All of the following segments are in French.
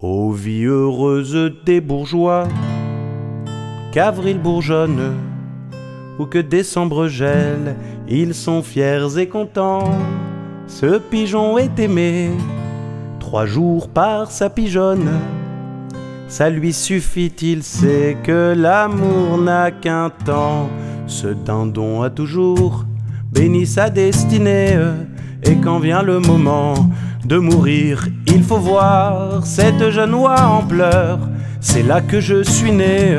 Ô vie heureuse des bourgeois, qu'avril bourgeonne, ou que décembre gèle, ils sont fiers et contents. Ce pigeon est aimé 3 jours par sa pigeonne. Ça lui suffit, il sait que l'amour n'a qu'un temps. Ce dindon a toujours béni sa destinée, et quand vient le moment de mourir, il faut voir cette jeune oie en pleurs. C'est là que je suis né,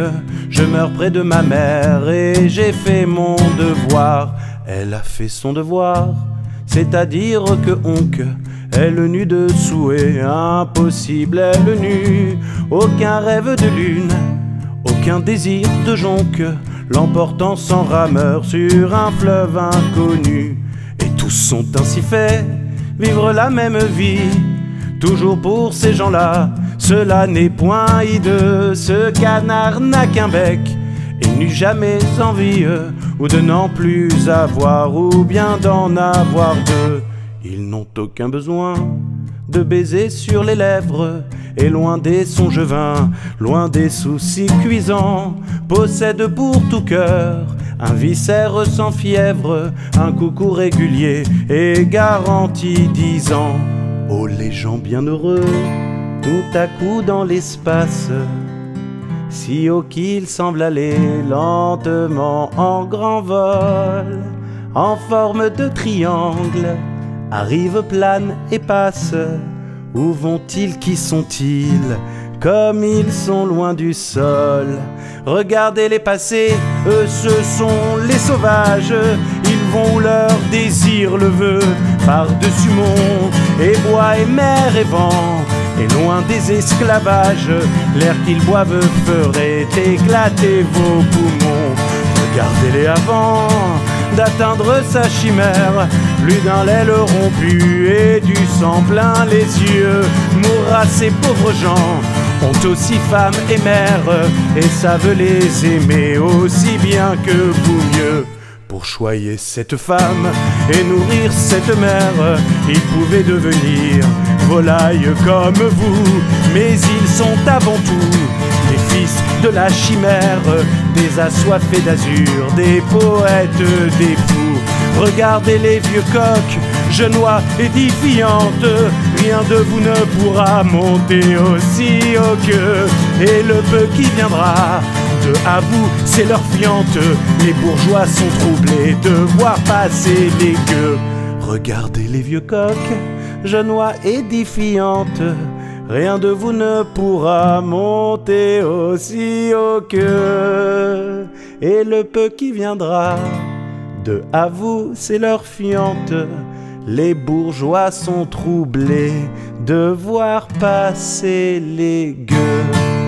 je meurs près de ma mère et j'ai fait mon devoir. Elle a fait son devoir, c'est-à-dire que onque, elle nue de souhait, impossible elle nue. Aucun rêve de lune, aucun désir de jonque, l'emportant sans rameur sur un fleuve inconnu. Et tous sont ainsi faits, vivre la même vie, toujours pour ces gens-là. Cela n'est point hideux, ce canard n'a qu'un bec et n'eut jamais envie ou de n'en plus avoir, ou bien d'en avoir deux. Ils n'ont aucun besoin de baiser sur les lèvres, et loin des songes vains, loin des soucis cuisants, possèdent pour tout cœur un viscère sans fièvre, un coucou régulier et garanti 10 ans. Oh les gens bienheureux, tout à coup dans l'espace, si haut qu'il semble aller lentement en grand vol, en forme de triangle, arrivent, planent et passent. Où vont-ils, qui sont-ils, comme ils sont loin du sol? Regardez-les passer, eux ce sont les sauvages. Ils vont où leur désir le veut, par-dessus monts et bois et mer et vent, et loin des esclavages. L'air qu'ils boivent ferait éclater vos poumons. Regardez-les avant d'atteindre sa chimère, plus d'un l'aile rompu et du sang plein les yeux. Mourra ces pauvres gens, ont aussi femmes et mères, et savent les aimer aussi bien que vous mieux. Pour choyer cette femme et nourrir cette mère, ils pouvaient devenir volailles comme vous, mais ils sont avant tout les fils de la chimère, des assoiffés d'azur, des poètes, des fous. Regardez les vieux coqs, genois édifiantes, rien de vous ne pourra monter aussi haut qu'eux, et le peu qui viendra de à vous, c'est leur fiante. Les bourgeois sont troublés de voir passer les gueux. Regardez les vieux coqs, genois édifiantes, rien de vous ne pourra monter aussi haut qu'eux, et le peu qui viendra de à vous, c'est leur fiante. Les bourgeois sont troublés de voir passer les gueux.